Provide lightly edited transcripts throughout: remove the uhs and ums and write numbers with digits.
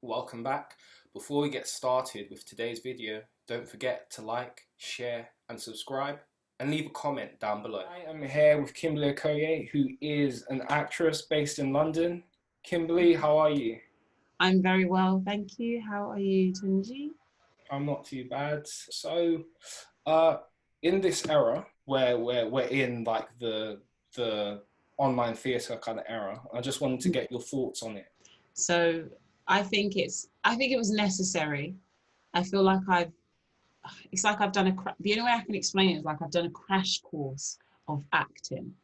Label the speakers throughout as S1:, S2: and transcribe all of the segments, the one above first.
S1: welcome back. Before we get started with today's video, don't forget to like, share and subscribe and leave a comment down below. I am here with Kimberley Okoye, who is an actress based in London. Kimberley, how are you?
S2: I'm very well, thank you. How are you, Tunji?
S1: I'm not too bad. Uh, in this era where we're in like the online theatre kind of era, I just wanted to get your thoughts on it.
S2: So I think it was necessary. I feel like it's like I've done the only way I can explain it is like I've done a crash course of acting.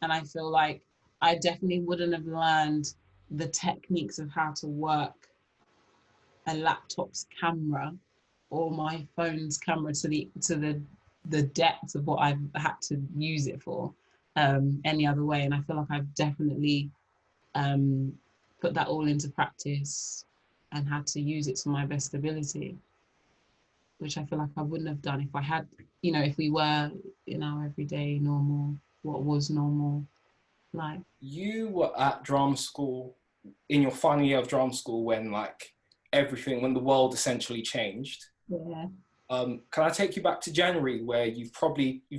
S2: And I feel like I definitely wouldn't have learned the techniques of how to work a laptop's camera or my phone's camera to the depth of what I've had to use it for any other way. And I feel like I've definitely um, put that all into practice and had to use it to my best ability, which I feel like I wouldn't have done if I had, if we were in our everyday normal, what was normal life.
S1: You were at drama school in your final year of drama school when when the world essentially changed.
S2: Yeah.
S1: Can I take you back to January where you've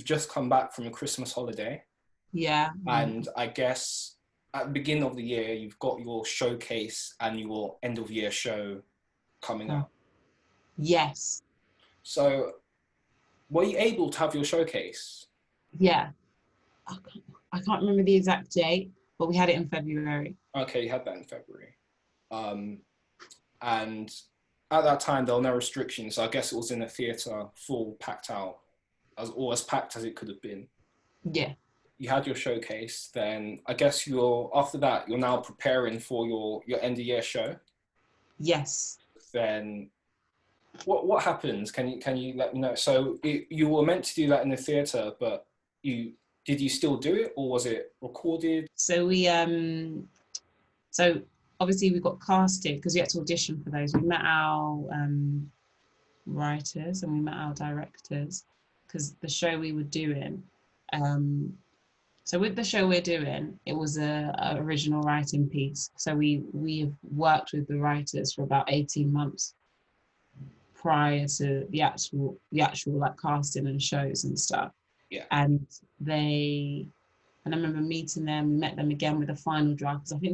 S1: just come back from a Christmas holiday,
S2: Yeah.
S1: and I guess at the beginning of the year you've got your showcase and your end of year show coming
S2: Oh,
S1: up.
S2: yes.
S1: So were you able to have your showcase?
S2: Yeah. I can't remember the exact date, but we had it in February.
S1: Okay, you had that in February. And at that time there were no restrictions, so I guess it was in a theatre full packed out, as packed as it could have been.
S2: Yeah.
S1: You had your showcase, then I guess you're after that you're now preparing for your end of year show.
S2: Yes.
S1: Then what happens? Can you let me know? So you were meant to do that in the theatre, but you still do it, or was it recorded?
S2: So obviously we got casted because we had to audition for those. We met our writers and we met our directors because the show we were doing. So with the show we're doing, it was a original writing piece. So we have worked with the writers for about 18 months prior to the actual like casting and shows and stuff.
S1: Yeah.
S2: And I remember meeting them. We met them again with a final draft because I think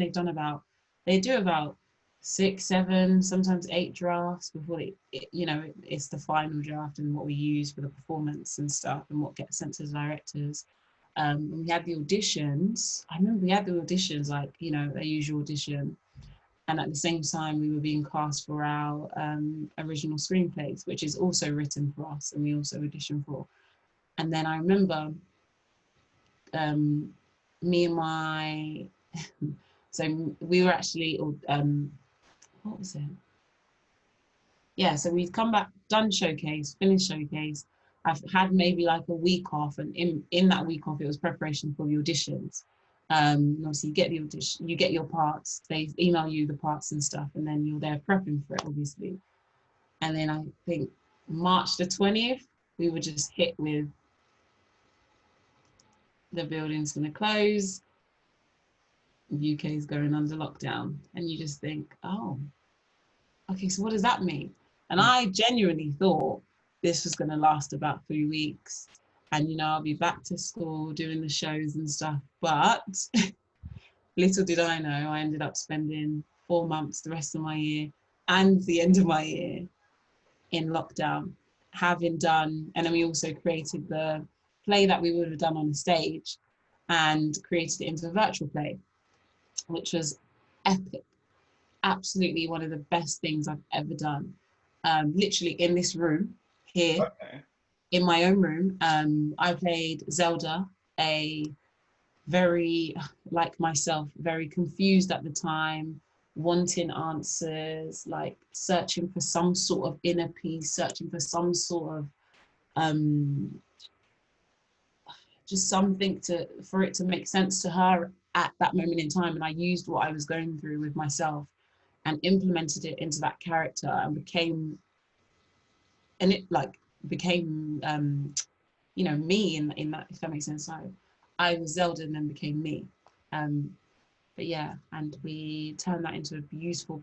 S2: they do about 6, 7, sometimes 8 drafts before it's the final draft and what we use for the performance and stuff and what gets sent to the directors. And we had the auditions. I remember we had the auditions like a usual audition, and at the same time we were being cast for our original screenplays, which is also written for us and we also audition for. And then I remember me and my so we were actually what was it? Yeah, so we'd come back, done showcase, finished showcase. I've had maybe like a week off, and in that week off, it was preparation for the auditions. Obviously, you get the audition, you get your parts. They email you the parts and stuff, and then you're there prepping for it, obviously. And then I think March the 20th, we were just hit with the building's going to close. UK is going under lockdown, and you just think, oh, okay, so what does that mean? And I genuinely thought this was going to last about 3 weeks, and I'll be back to school doing the shows and stuff. But little did I know, I ended up spending 4 months, the rest of my year and the end of my year, in lockdown, having done, and then we also created the play that we would have done on the stage and created it into a virtual play, which was epic. Absolutely one of the best things I've ever done. Literally in this room here,
S1: Okay.
S2: in my own room, I played Zelda, a very, like myself, very confused at the time, wanting answers, like searching for some sort of inner peace, searching for some sort of just something for it to make sense to her at that moment in time. And I used what I was going through with myself and implemented it into that character and became me in that, if that makes sense. So I was Zelda and then became me. But yeah, and we turned that into a beautiful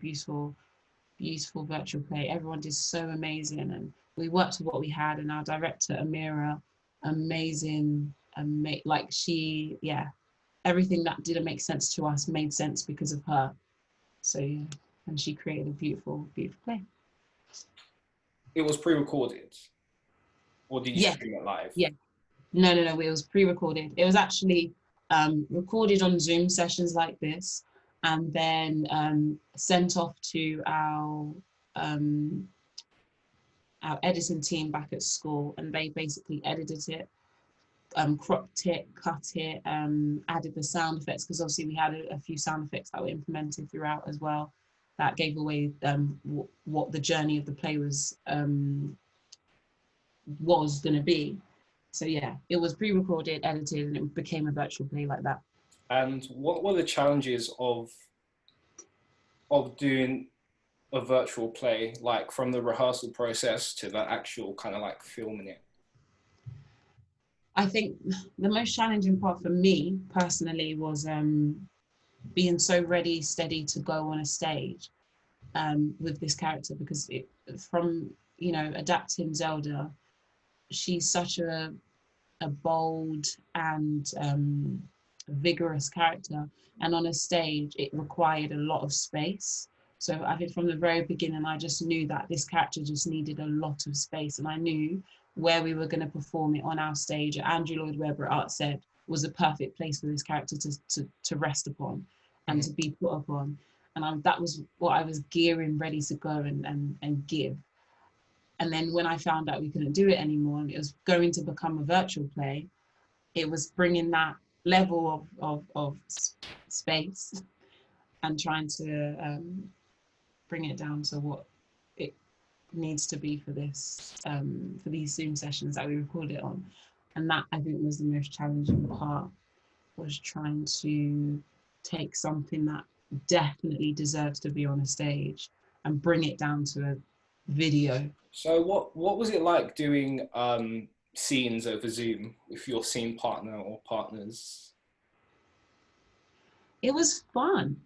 S2: beautiful virtual play. Everyone did so amazing, and we worked with what we had. And our director Amira, amazing, like she, yeah, everything that didn't make sense to us made sense because of her. So yeah, and she created a beautiful, beautiful play.
S1: It was pre-recorded, or did you
S2: Yeah,
S1: stream it live?
S2: yeah. No, no, no. It was pre-recorded. It was actually recorded on Zoom sessions like this, and then sent off to our editing team back at school, and they basically edited it, cropped it, cut it, added the sound effects, because obviously we had a few sound effects that were implemented throughout as well. That gave away what the journey of the play was going to be. So yeah, it was pre-recorded, edited, and it became a virtual play like that.
S1: And what were the challenges of doing a virtual play, like from the rehearsal process to the actual kind of like filming it?
S2: I think the most challenging part for me personally was being so ready, steady to go on a stage with this character, because from adapting Zelda, she's such a bold and vigorous character, and on a stage it required a lot of space. So I think from the very beginning I just knew that this character just needed a lot of space, and I knew where we were going to perform it on our stage. Andrew Lloyd Webber at Art Said was a perfect place for this character to rest upon and to be put upon, and that was what I was gearing ready to go and give. And then when I found out we couldn't do it anymore and it was going to become a virtual play, it was bringing that level of space and trying to bring it down to what it needs to be for this for these Zoom sessions that we record it on. And that, I think, was the most challenging part, was trying to take something that definitely deserves to be on a stage and bring it down to a video.
S1: So what was it like doing scenes over Zoom with your scene partner or partners?
S2: It was fun.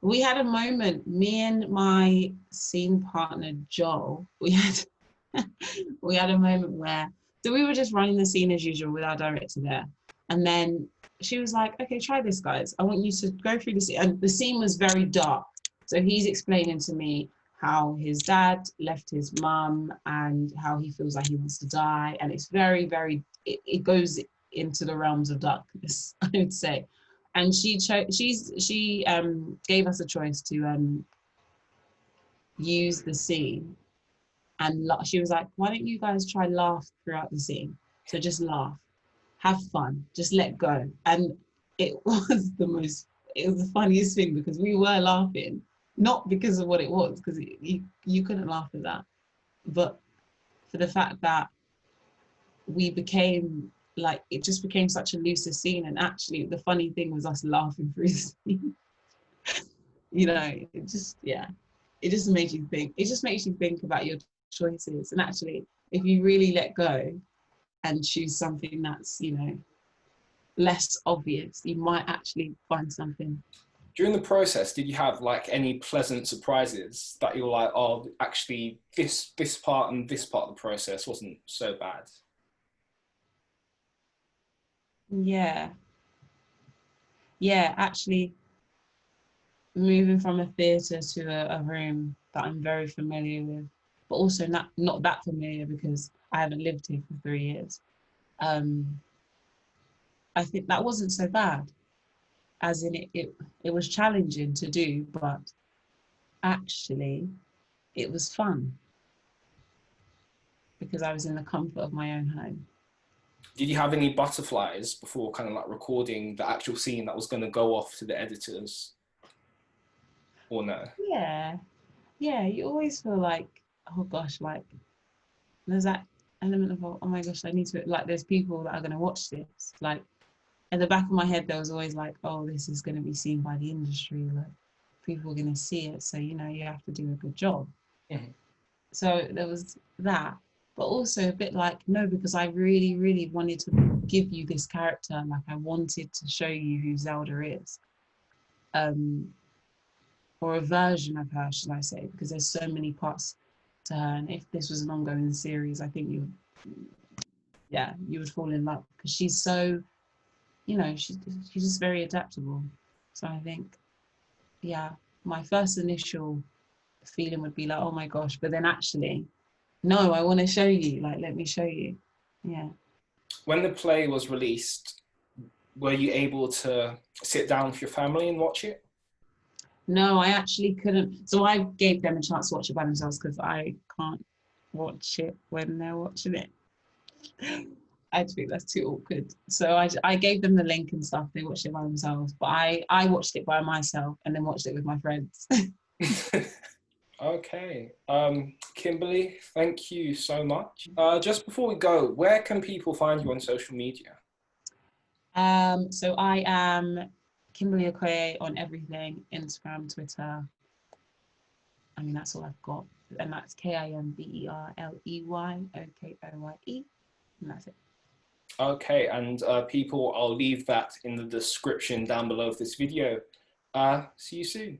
S2: We had a moment, me and my scene partner Joel, we had a moment where, so we were just running the scene as usual with our director there, and then she was like, okay, try this, guys, I want you to go through the scene. And the scene was very dark, so he's explaining to me how his dad left his mum and how he feels like he wants to die, and it's very, very, it goes into the realms of darkness, I would say. And she gave us a choice to use the scene, and she was like, why don't you guys try laugh throughout the scene? So just laugh, have fun, just let go. And it was the funniest thing, because we were laughing, not because of what it was, because you couldn't laugh at that, but for the fact that we became like, it just became such a looser scene. And actually the funny thing was us laughing through the scene. It just, yeah, it just makes you think. It just makes you think about your choices. And actually, if you really let go and choose something that's, less obvious, you might actually find something.
S1: During the process, did you have like any pleasant surprises that you were like, oh, actually this part and this part of the process wasn't so bad?
S2: Yeah. Yeah, actually moving from a theatre to a room that I'm very familiar with, but also not that familiar because I haven't lived here for 3 years. I think that wasn't so bad, as in it was challenging to do, but actually it was fun because I was in the comfort of my own home.
S1: Did you have any butterflies before kind of like recording the actual scene that was going to go off to the editors, or no?
S2: Yeah, you always feel like, oh gosh, like there's that element of, oh my gosh, I need to, like, there's people that are going to watch this. Like, in the back of my head, there was always like, oh, this is going to be seen by the industry. Like, people are going to see it. So, you have to do a good job.
S1: Mm-hmm.
S2: So there was that. But also a bit like, no, because I really, really wanted to give you this character. Like, I wanted to show you who Zelda is. or a version of her, should I say, because there's so many parts to her. And if this was an ongoing series, I think you would fall in love because she's so, she's just very adaptable. So I think, yeah, my first initial feeling would be like, oh my gosh, but then actually, no, I want to show you, like, let me show you. Yeah.
S1: When the play was released, were you able to sit down with your family and watch it?
S2: No, I actually couldn't. So I gave them a chance to watch it by themselves because I can't watch it when they're watching it. I think that's too awkward. So I gave them the link and stuff. They watched it by themselves, but I watched it by myself and then watched it with my friends.
S1: Okay. Kimberly, thank you so much. Just before we go, where can people find you on social media?
S2: So I am Kimberley Okoye on everything, Instagram, Twitter. I mean, that's all I've got. And that's KIMBERLEY and that's it.
S1: Okay, and people, I'll leave that in the description down below of this video. See you soon.